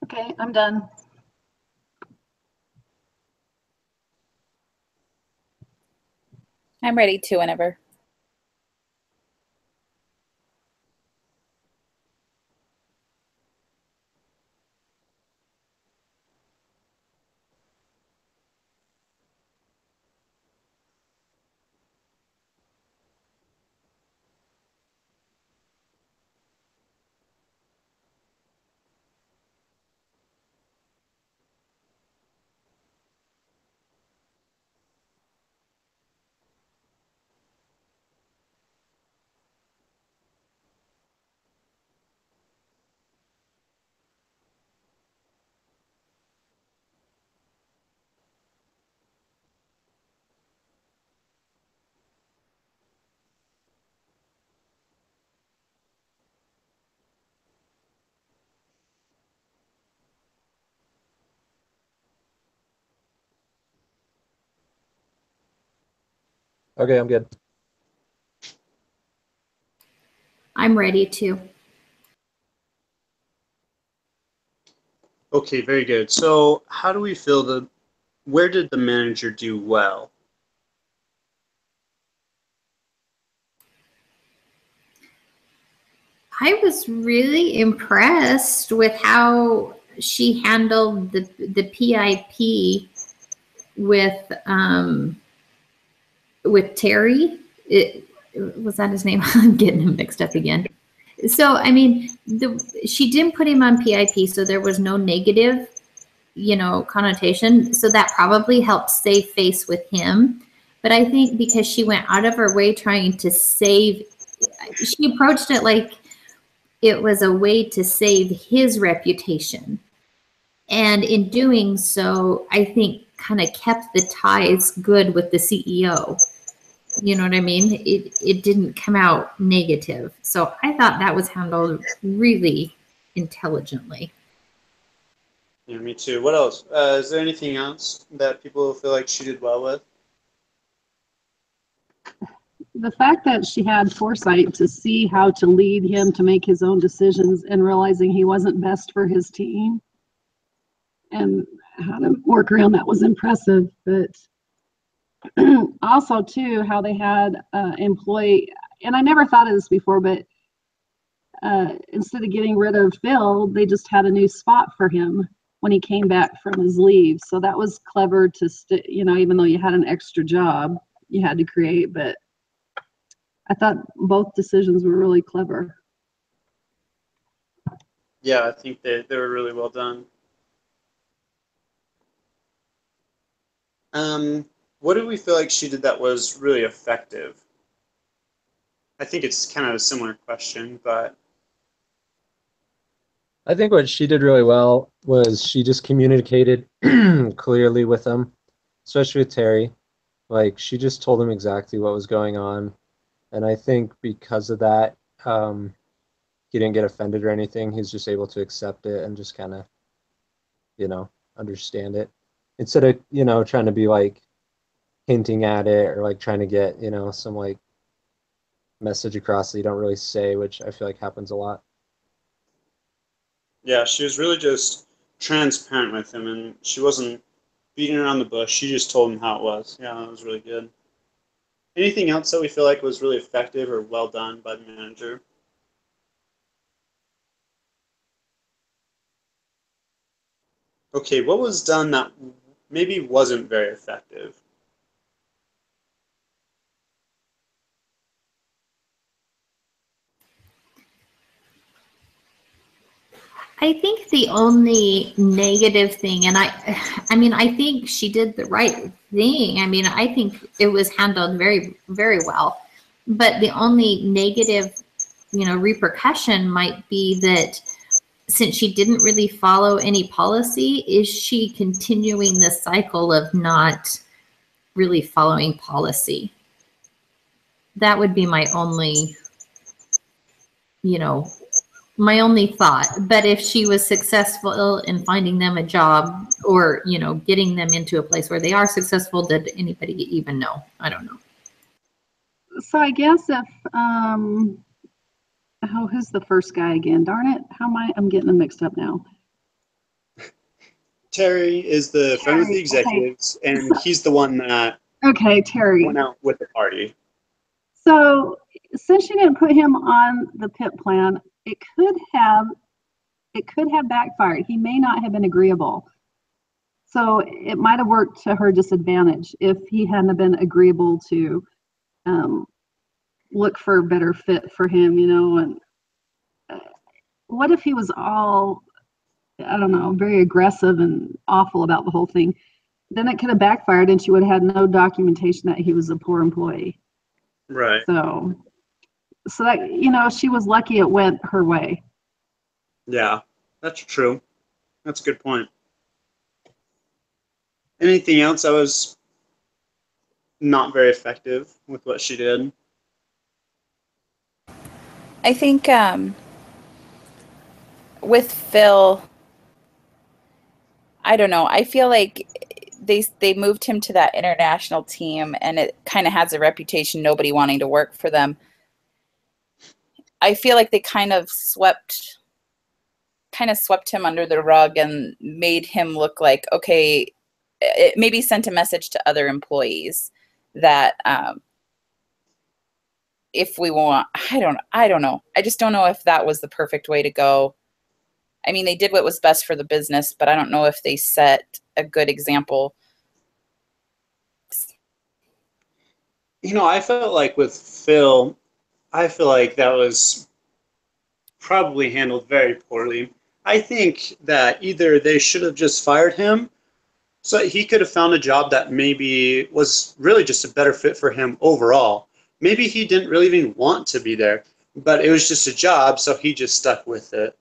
Okay, I'm done. I'm ready to whenever. Okay, I'm good. I'm ready to. Okay, very good. So how do we feel where did the manager do well? I was really impressed with how she handled the PIP with Terry. Was that his name? I'm getting him mixed up again. So I mean, she didn't put him on PIP, so there was no negative, connotation. So that probably helped save face with him. But I think because she went out of her way trying to save, she approached it like it was a way to save his reputation. And in doing so, I think kind of kept the ties good with the CEO. You know what I mean? It didn't come out negative. So I thought that was handled really intelligently. Yeah, me too. What else? Is there anything else that people feel like she did well with? The fact that she had foresight to see how to lead him to make his own decisions and realizing he wasn't best for his team and how to work around that was impressive. But also too, how they had employee, and I never thought of this before, but instead of getting rid of Phil, they just had a new spot for him when he came back from his leave. So that was clever to even though you had an extra job you had to create. But I thought both decisions were really clever. Yeah, I think they were really well done. What did we feel like she did that was really effective? I think it's kind of a similar question, but I think what she did really well was she just communicated clearly with him, especially with Terry. Like, she just told him exactly what was going on. And I think because of that, he didn't get offended or anything. He's just able to accept it and just kind of, understand it. Instead of, trying to be like hinting at it or like trying to get, some like message across that you don't really say, which I feel like happens a lot. yeah, she was really just transparent with him, and she wasn't beating around the bush. She just told him how it was. Yeah, that was really good. Anything else that we feel like was really effective or well done by the manager? Okay, what was done that maybe wasn't very effective? I think the only negative thing, and I mean, I think she did the right thing. I mean, I think it was handled very, very well. But the only negative, repercussion might be that since she didn't really follow any policy, is she continuing the cycle of not really following policy? That would be my only, my only thought. But if she was successful in finding them a job or, getting them into a place where they are successful, did anybody even know? I don't know. So I guess if, who's the first guy again? Darn it. I'm getting them mixed up now. Terry is the friend with the executives, okay. And he's the one that Terry went out with the party. So since she didn't put him on the PIP plan, it could have backfired. He may not have been agreeable. So it might have worked to her disadvantage if he hadn't been agreeable to look for a better fit for him, and what if he was all, I don't know, very aggressive and awful about the whole thing? Then it could have backfired and she would have had no documentation that he was a poor employee. Right. So that, she was lucky it went her way. Yeah, that's true. That's a good point. Anything else that was not very effective with what she did? I think with Phil, I don't know. I feel like they moved him to that international team, and it kind of has a reputation nobody wanting to work for them. I feel like they kind of swept kind of swept him under the rug and made him look like, okay, it maybe sent a message to other employees that if we want, I don't know. I just don't know if that was the perfect way to go. I mean, they did what was best for the business, but I don't know if they set a good example. You know, I felt like with Phil, I feel like that was probably handled very poorly. I think that either they should have just fired him so he could have found a job that maybe was really just a better fit for him overall. Maybe he didn't really even want to be there, but it was just a job, so he just stuck with it.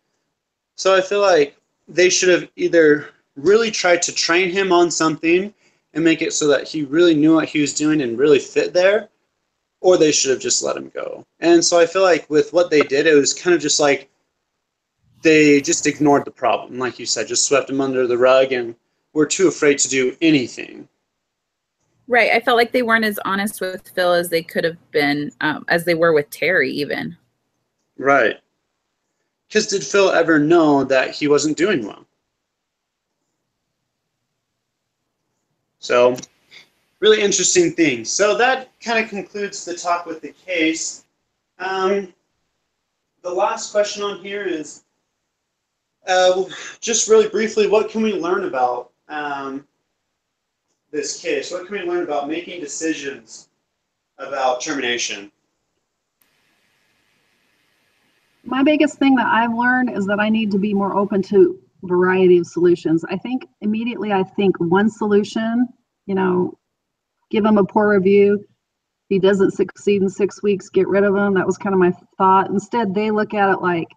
So I feel like they should have either really tried to train him on something and make it so that he really knew what he was doing and really fit there, or they should have just let him go. And so I feel like with what they did, it was kind of just like they just ignored the problem. Like you said, just swept him under the rug and were too afraid to do anything. Right. I felt like they weren't as honest with Phil as they could have been, as they were with Terry even. Right. Because did Phil ever know that he wasn't doing well? So, really interesting thing. So that kind of concludes the talk with the case. The last question on here is, just really briefly, what can we learn about this case? What can we learn about making decisions about termination? My biggest thing that I've learned is that I need to be more open to a variety of solutions. I think immediately I think one solution, give him a poor review. If he doesn't succeed in 6 weeks, get rid of him. That was kind of my thought. Instead, they look at it like,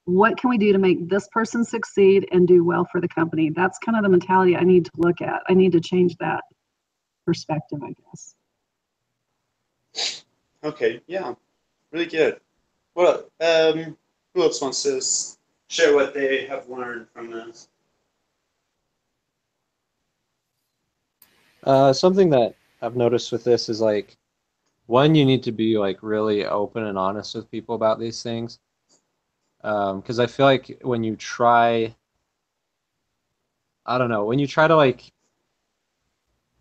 what can we do to make this person succeed and do well for the company? That's kind of the mentality I need to look at. I need to change that perspective, I guess. Okay, yeah, really good. Well, who else wants to share what they have learned from this? Something that I've noticed with this is like, one, you need to be like really open and honest with people about these things. Because I feel like when you try, I don't know, when you try to like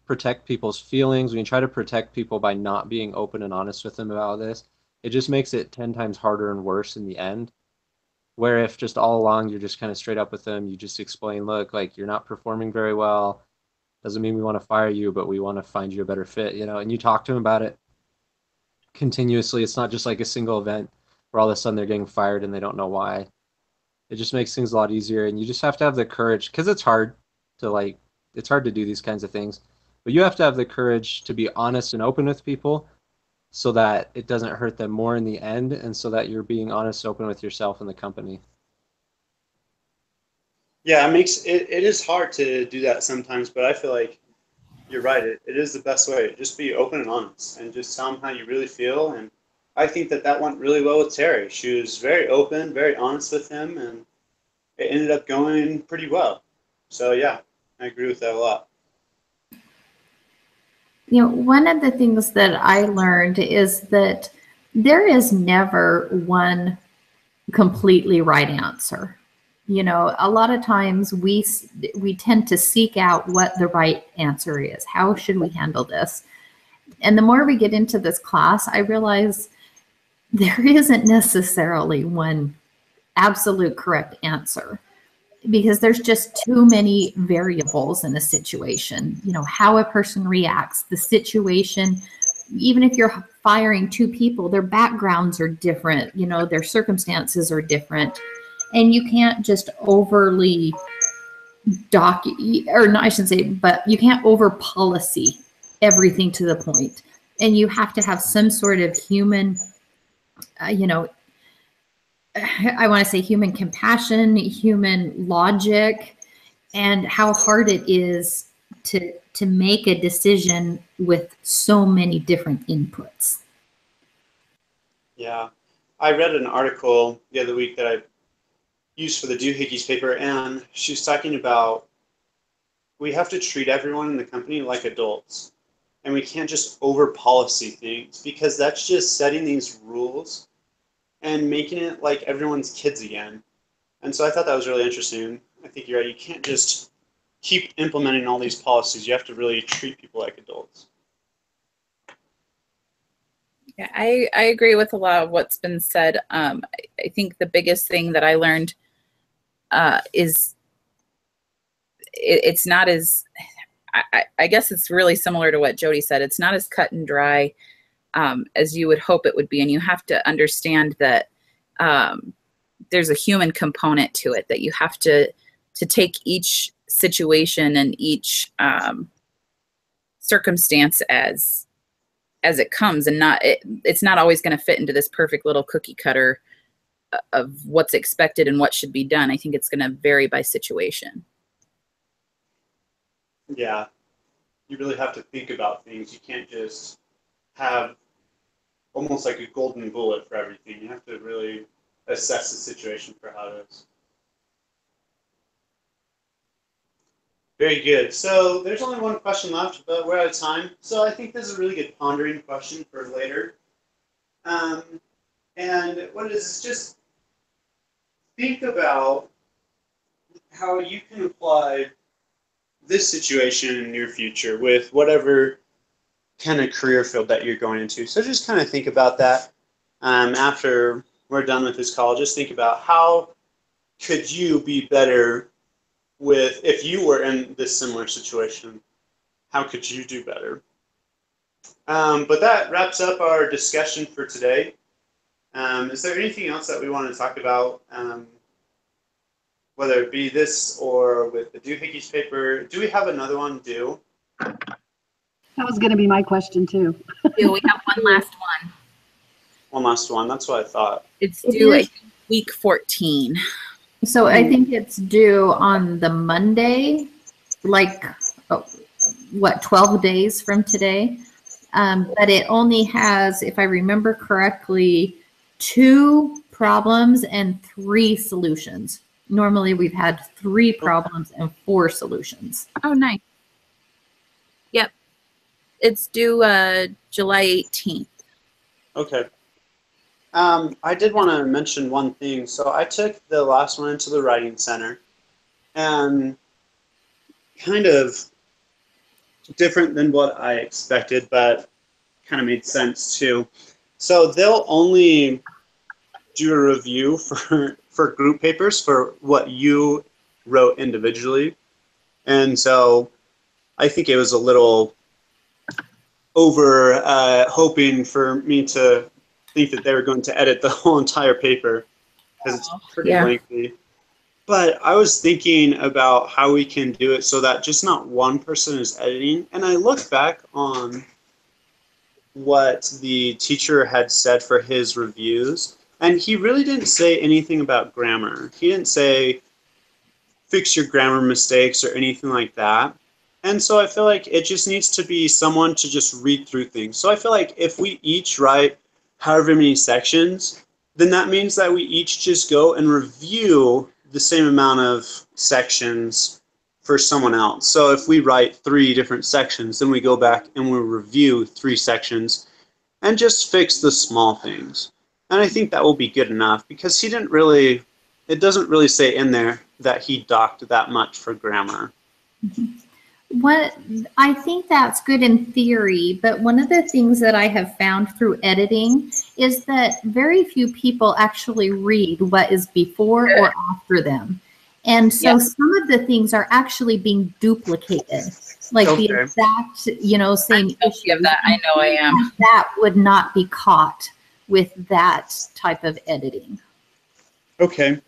protect people's feelings, when you try to protect people by not being open and honest with them about this, it just makes it 10 times harder and worse in the end. Where if just all along you're just kind of straight up with them, you just explain, look, like you're not performing very well. Doesn't mean we want to fire you, but we want to find you a better fit, and you talk to them about it continuously. It's not just like a single event where all of a sudden they're getting fired and they don't know why. It just makes things a lot easier, and you just have to have the courage, because it's hard to do these kinds of things, but you have to have the courage to be honest and open with people so that it doesn't hurt them more in the end, and so that you're being honest and open with yourself and the company. Yeah, it is hard to do that sometimes, but I feel like you're right. It is the best way. Just be open and honest and just tell them how you really feel. And I think that went really well with Terry. She was very open, very honest with him, and it ended up going pretty well. So yeah, I agree with that a lot. One of the things that I learned is that there is never one completely right answer. A lot of times we tend to seek out what the right answer is. How should we handle this? And the more we get into this class, I realize there isn't necessarily one absolute correct answer, because there's just too many variables in a situation. How a person reacts, the situation. Even if you're firing two people, their backgrounds are different, their circumstances are different. And you can't just overly but you can't over policy everything to the point. And you have to have some sort of human, I want to say human compassion, human logic, and how hard it is to make a decision with so many different inputs. Yeah, I read an article the other week that I used for the Doohickeys paper, and she's talking about we have to treat everyone in the company like adults, and we can't just over policy things, because that's just setting these rules and making it like everyone's kids again. And so I thought that was really interesting. I think you're right. You can't just keep implementing all these policies. You have to really treat people like adults. Yeah, I agree with a lot of what's been said. I think the biggest thing that I learned is it's not as, I guess it's really similar to what Jody said. It's not as cut and dry as you would hope it would be. And you have to understand that there's a human component to it, that you have to take each situation and each circumstance as it comes, and it's not always going to fit into this perfect little cookie cutter of what's expected and what should be done. I think it's going to vary by situation. Yeah, you really have to think about things. You can't just have almost like a golden bullet for everything. You have to really assess the situation for how it is. Very good. So there's only one question left, but we're out of time. So I think this is a really good pondering question for later. And what it is just think about how you can apply this situation in your future with whatever kind of career field that you're going into. So just kind of think about that after we're done with this call. Just think about how could you be better with, if you were in this similar situation, how could you do better? But that wraps up our discussion for today. Is there anything else that we want to talk about, whether it be this or with the doohickeys paper? Do we have another one due? That was going to be my question too. We have one last one. One last one. That's what I thought. It's due at week 14. So I think it's due on the Monday, like, 12 days from today. But it only has, if I remember correctly, 2 problems and 3 solutions. Normally we've had 3 problems and 4 solutions. Oh, nice. Yep. It's due July 18th. Okay. I did want to mention one thing. So I took the last one into the Writing Center, and kind of different than what I expected, but kind of made sense too. So they'll only do a review for group papers for what you wrote individually. And so I think it was a little over hoping for me to think that they were going to edit the whole entire paper, because it's pretty lengthy. But I was thinking about how we can do it so that just not one person is editing. And I looked back on what the teacher had said for his reviews, and he really didn't say anything about grammar. He didn't say fix your grammar mistakes or anything like that. And so I feel like it just needs to be someone to just read through things. So I feel like if we each write however many sections, then that means that we each just go and review the same amount of sections for someone else. So if we write 3 different sections, then we go back and we review 3 sections and just fix the small things. And I think that will be good enough, because he didn't really, it doesn't really say in there that he docked that much for grammar. What I think that's good in theory, but one of the things that I have found through editing is that very few people actually read what is before or after them. And so some of the things are actually being duplicated, like the exact, same issue. Of that, I know I am. That would not be caught with that type of editing. Okay.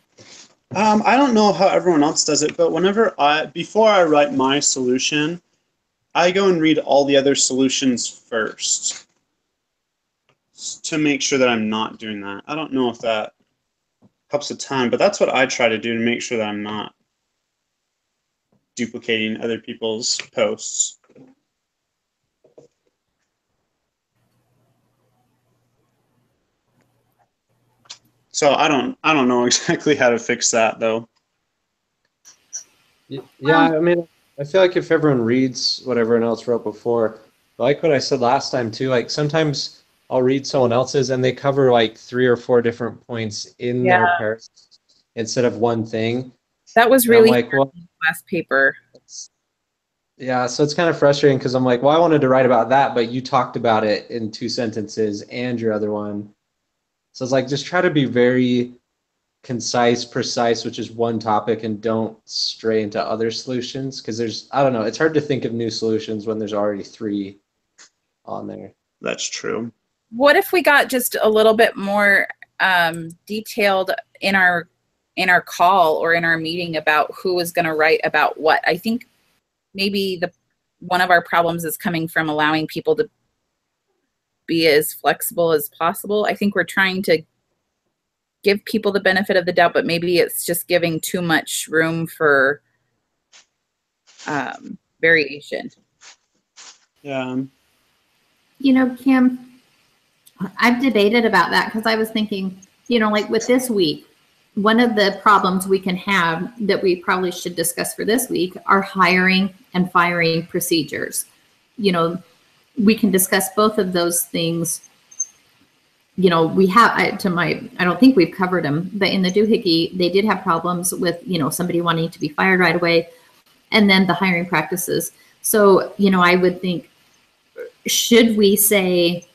I don't know how everyone else does it, but before I write my solution, I go and read all the other solutions first to make sure that I'm not doing that. I don't know if that helps a ton, but that's what I try to do to make sure that I'm not duplicating other people's posts. So I don't know exactly how to fix that though. Yeah, I mean, I feel like if everyone reads what everyone else wrote before, like what I said last time too, like sometimes I'll read someone else's and they cover like 3 or 4 different points in their paragraph. instead of one thing. That was And I'm really like, well, last paper. yeah, so it's kind of frustrating because I'm like, well, I wanted to write about that, but you talked about it in 2 sentences and your other one. So it's like, just try to be very concise, precise, which is one topic, and don't stray into other solutions because there's, I don't know, it's hard to think of new solutions when there's already 3 on there. That's true. What if we got just a little bit more detailed in our call or in our meeting about who is going to write about what? I think maybe one of our problems is coming from allowing people to be as flexible as possible. I think we're trying to give people the benefit of the doubt, but maybe it's just giving too much room for variation. Yeah. You know, Kim, I've debated about that because I was thinking, you know, like with this week, one of the problems we can have that we probably should discuss for this week are hiring and firing procedures. You know, we can discuss both of those things. You know, we have, I don't think we've covered them, but in the doohickey, they did have problems with, you know, somebody wanting to be fired right away, and then the hiring practices. So, you know, I would think, should we say,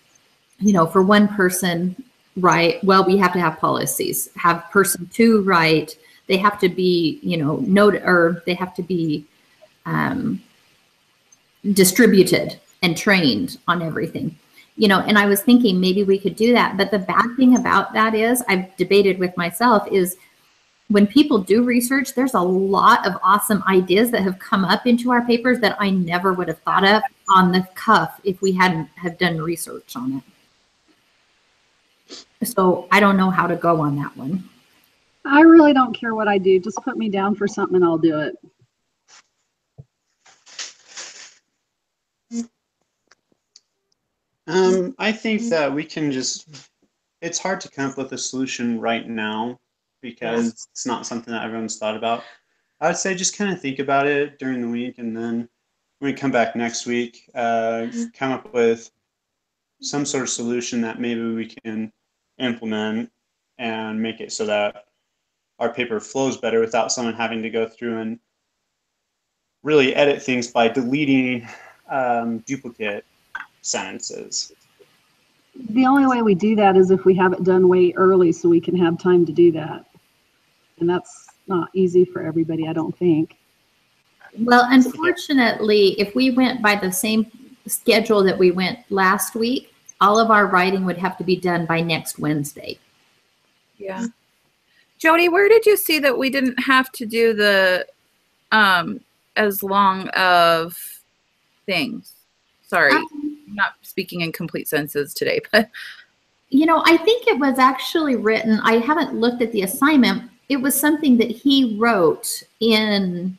you know, for one person, right, well, we have to have policies, have person 2 write, they have to be, you know, or they have to be distributed and trained on everything. You know, and I was thinking maybe we could do that. But the bad thing about that is, I've debated with myself, is when people do research, there's a lot of awesome ideas that have come up into our papers that I never would have thought of on the cuff if we hadn't have done research on it. So I don't know how to go on that one. I really don't care what I do. Just put me down for something and I'll do it. I think that we can it's hard to come up with a solution right now because it's not something that everyone's thought about. I would say just kind of think about it during the week, and then when we come back next week, come up with some sort of solution that maybe we can implement and make it so that our paper flows better without someone having to go through and really edit things by deleting duplicate sentences. The only way we do that is if we have it done way early so we can have time to do that. And that's not easy for everybody, I don't think. Well, unfortunately, if we went by the same schedule that we went last week, all of our writing would have to be done by next Wednesday. Yeah. Jody, where did you see that we didn't have to do the as long of things? Sorry, I'm not speaking in complete sentences today, but. You know, I think it was actually written, I haven't looked at the assignment. It was something that he wrote in,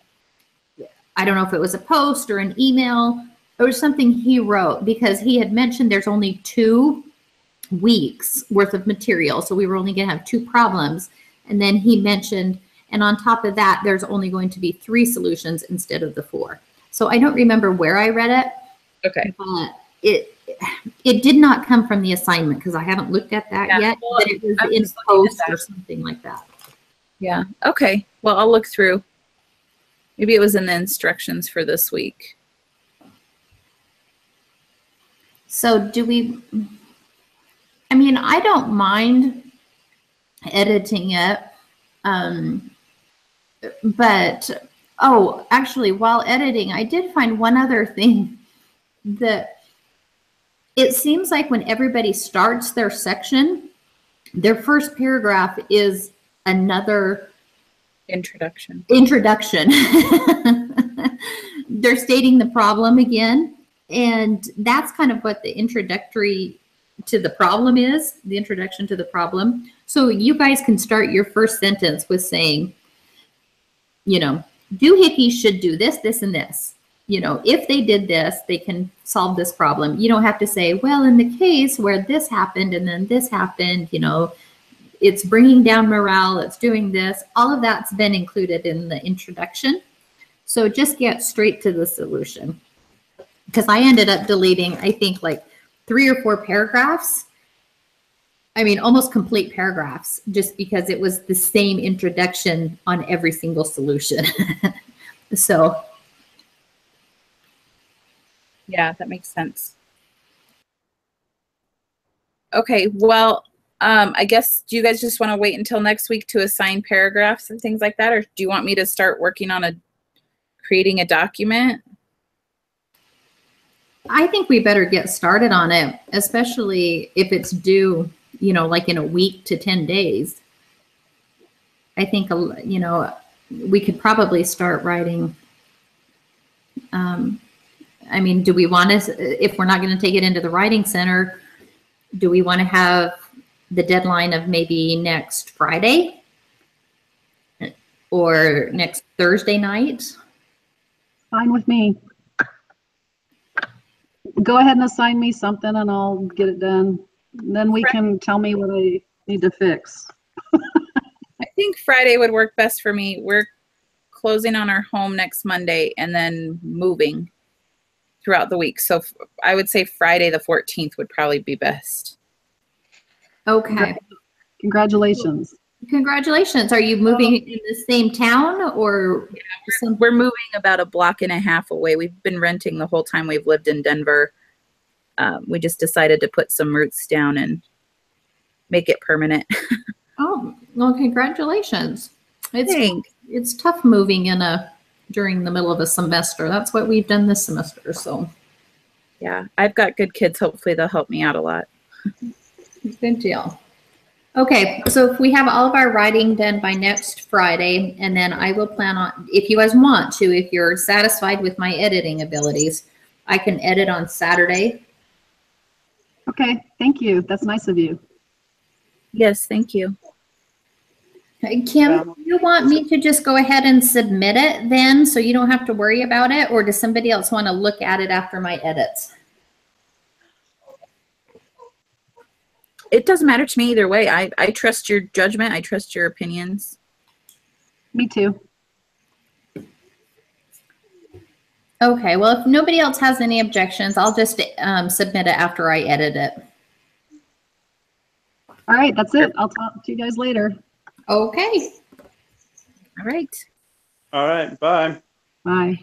I don't know if it was a post or an email or something he wrote, because he had mentioned there's only 2 weeks worth of material. So we were only going to have 2 problems. And then he mentioned, and on top of that, there's only going to be 3 solutions instead of the 4. So I don't remember where I read it. Okay. But it did not come from the assignment because I haven't looked at that yet, well, but it was in post or something like that. Yeah. Okay. Well, I'll look through. Maybe it was in the instructions for this week. So do we, I mean, I don't mind editing it. But, oh, actually, while editing, I did find one other thing that it seems like when everybody starts their section, their first paragraph is another Introduction. They're stating the problem again. And that's kind of what the introductory to the problem is, the introduction to the problem. So you guys can start your first sentence with saying, you know, doohickeys should do this, this, and this. You know, if they did this, they can solve this problem. You don't have to say, well, in the case where this happened and then this happened, you know, it's bringing down morale, it's doing this. All of that's been included in the introduction. So just get straight to the solution. Because I ended up deleting, I think, like 3 or 4 paragraphs I mean, almost complete paragraphs, just because it was the same introduction on every single solution. So, Yeah, that makes sense. Okay, well, I guess, do you guys just want to wait until next week to assign paragraphs and things like that? Or do you want me to start working on creating a document? I think we better get started on it, especially if it's due, like in a week to 10 days. I think, we could probably start writing. I mean, do we want to, if we're not going to take it into the writing center, do we want to have the deadline of maybe next Friday or next Thursday night? Fine with me. Go ahead and assign me something and I'll get it done. Then we can tell me what I need to fix. I think Friday would work best for me. We're closing on our home next Monday and then moving throughout the week. So I would say Friday the 14th would probably be best. Okay. Congratulations. Congratulations. Are you moving in the same town or? We're moving about a block and a half away. We've been renting the whole time we've lived in Denver. We just decided to put some roots down and make it permanent. Oh, well, congratulations. Thanks. It's tough moving during the middle of a semester. That's what we've done this semester. So Yeah, I've got good kids. Hopefully they'll help me out a lot. good deal. Okay, so if we have all of our writing done by next Friday, and then I will plan on, if you guys want to, if you're satisfied with my editing abilities, I can edit on Saturday. Okay, thank you. That's nice of you. Yes, thank you. Kim, do you want me to just go ahead and submit it then so you don't have to worry about it? Or does somebody else want to look at it after my edits? It doesn't matter to me either way. I trust your judgment. I trust your opinions. Me too. Okay, well, if nobody else has any objections, I'll just submit it after I edit it. All right, that's it. I'll talk to you guys later. Okay. All right. All right, bye. Bye.